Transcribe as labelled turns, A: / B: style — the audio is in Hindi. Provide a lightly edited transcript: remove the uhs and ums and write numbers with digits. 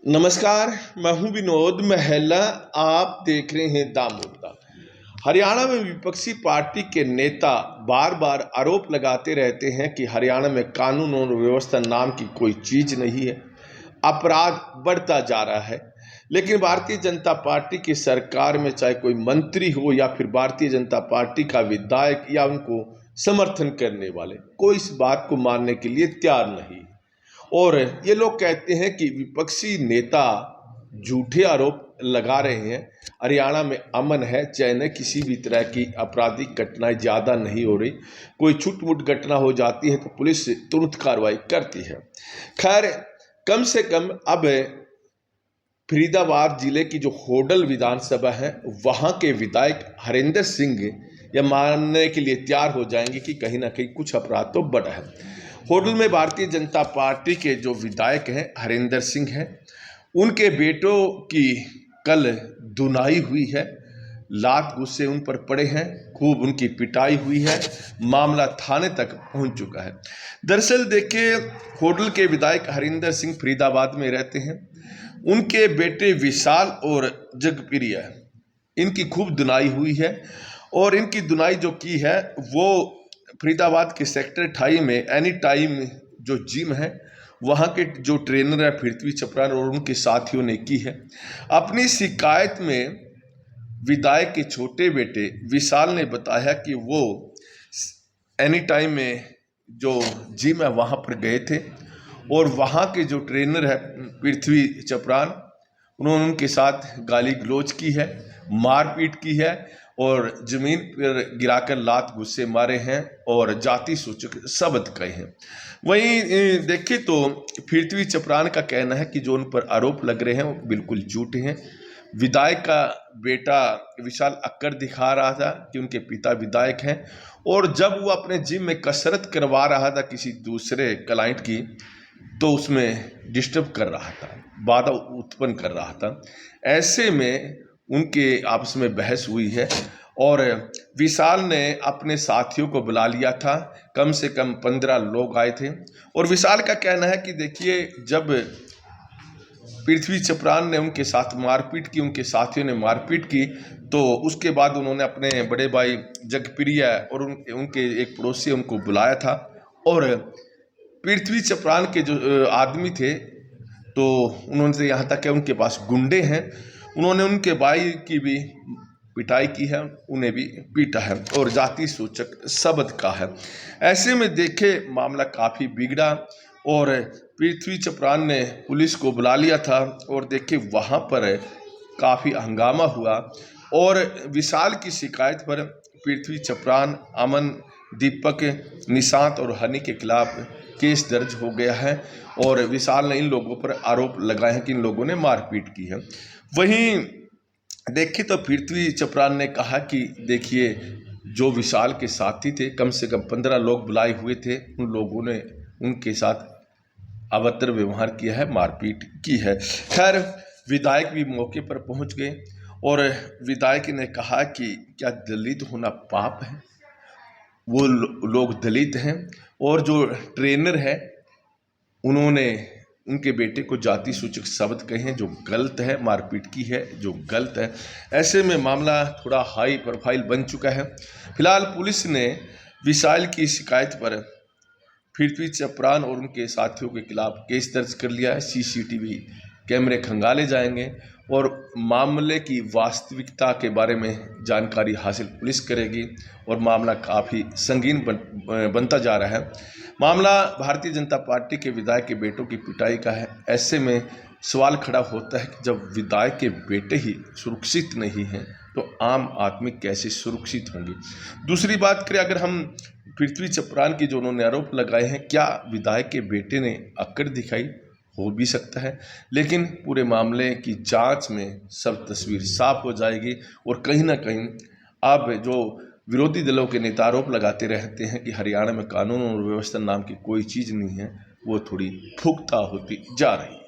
A: नमस्कार, मैं हूं विनोद महला। आप देख रहे हैं दा मुद्दा। हरियाणा में विपक्षी पार्टी के नेता बार बार आरोप लगाते रहते हैं कि हरियाणा में कानून और व्यवस्था नाम की कोई चीज नहीं है, अपराध बढ़ता जा रहा है। लेकिन भारतीय जनता पार्टी की सरकार में चाहे कोई मंत्री हो या फिर भारतीय जनता पार्टी का विधायक या उनको समर्थन करने वाले, कोई इस बात को मानने के लिए तैयार नहीं। और ये लोग कहते हैं कि विपक्षी नेता झूठे आरोप लगा रहे हैं। हरियाणा में अमन है, चैन है, किसी भी तरह की आपराधिक घटनाएं ज़्यादा नहीं हो रही। कोई छुटमुट घटना हो जाती है तो पुलिस तुरंत कार्रवाई करती है। खैर, कम से कम अब फरीदाबाद जिले की जो होडल विधानसभा है, वहाँ के विधायक हरिंदर सिंह यह मानने के लिए तैयार हो जाएंगे कि कहीं ना कहीं कुछ अपराध तो बढ़ा है। होडल में भारतीय जनता पार्टी के जो विधायक हैं हरिंदर सिंह हैं, उनके बेटों की कल धुनाई हुई है। लात गुस्से उन पर पड़े हैं, खूब उनकी पिटाई हुई है, मामला थाने तक पहुंच चुका है। दरअसल देखिए, होडल के विधायक हरिंदर सिंह फरीदाबाद में रहते हैं। उनके बेटे विशाल और जगप्रिया, इनकी खूब धुनाई हुई है। और इनकी धुनाई जो की है वो फरीदाबाद के सेक्टर 28 में एनी टाइम जो जिम है, वहाँ के जो ट्रेनर है पृथ्वी चपरान और उनके साथियों ने की है। अपनी शिकायत में विधायक के छोटे बेटे विशाल ने बताया कि वो एनी टाइम में जो जिम है वहाँ पर गए थे और वहाँ के जो ट्रेनर है पृथ्वी चपरान, उन्होंने उनके साथ गाली गलौज की है, मारपीट की है और जमीन पर गिराकर लात गुस्से मारे हैं और जाति सूचक शब्द कहे हैं। वहीं देखें तो पृथ्वी चपरान का कहना है कि जो उन पर आरोप लग रहे हैं वो बिल्कुल झूठे हैं। विधायक का बेटा विशाल अक्कर दिखा रहा था कि उनके पिता विधायक हैं और जब वो अपने जिम में कसरत करवा रहा था किसी दूसरे क्लाइंट की, तो उसमें डिस्टर्ब कर रहा था, बाधा उत्पन्न कर रहा था। ऐसे में उनके आपस में बहस हुई है और विशाल ने अपने साथियों को बुला लिया था। कम से कम 15 लोग आए थे और विशाल का कहना है कि देखिए, जब पृथ्वी चपरान ने उनके साथ मारपीट की, उनके साथियों ने मारपीट की, तो उसके बाद उन्होंने अपने बड़े भाई जगप्रिया और उनके एक पड़ोसी उनको बुलाया था। और पृथ्वी चपरान के जो आदमी थे, तो उन्होंने यहाँ तक कि उनके पास गुंडे हैं, उन्होंने उनके भाई की भी पिटाई की है, उन्हें भी पीटा है और जाति सूचक शब्द का है। ऐसे में देखे मामला काफ़ी बिगड़ा और पृथ्वी चपरान ने पुलिस को बुला लिया था और देखे वहाँ पर काफ़ी हंगामा हुआ और विशाल की शिकायत पर पृथ्वी चपरान, अमन, दीपक, निशांत और हनी के खिलाफ केस दर्ज हो गया है और विशाल ने इन लोगों पर आरोप लगाए हैं कि इन लोगों ने मारपीट की है। वहीं देखें तो पृथ्वी चपरान ने कहा कि देखिए, जो विशाल के साथी थे, कम से कम 15 लोग बुलाए हुए थे, उन लोगों ने उनके साथ अभद्र व्यवहार किया है, मारपीट की है। खैर, विधायक भी मौके पर पहुंच गए और विधायक ने कहा कि क्या दलित होना पाप है? वो लोग दलित हैं और जो ट्रेनर है उन्होंने उनके बेटे को जाति सूचक शब्द कहे हैं, जो गलत है, मारपीट की है जो गलत है। ऐसे में मामला थोड़ा हाई प्रोफाइल बन चुका है। फिलहाल पुलिस ने विशाल की शिकायत पर पृथ्वी चपरान और उनके साथियों के खिलाफ केस दर्ज कर लिया है। सीसीटीवी कैमरे खंगाले जाएंगे और मामले की वास्तविकता के बारे में जानकारी हासिल पुलिस करेगी और मामला काफ़ी संगीन बनता जा रहा है। मामला भारतीय जनता पार्टी के विधायक के बेटों की पिटाई का है। ऐसे में सवाल खड़ा होता है कि जब विधायक के बेटे ही सुरक्षित नहीं हैं तो आम आदमी कैसे सुरक्षित होंगे। दूसरी बात करें, अगर हम पृथ्वी चपरान की जो उन्होंने आरोप लगाए हैं, क्या विधायक के बेटे ने अक्कड़ दिखाई? हो भी सकता है, लेकिन पूरे मामले की जांच में सब तस्वीर साफ हो जाएगी और कहीं ना कहीं अब जो विरोधी दलों के नेता आरोप लगाते रहते हैं कि हरियाणा में कानून और व्यवस्था नाम की कोई चीज़ नहीं है, वो थोड़ी पुख्ता होती जा रही है।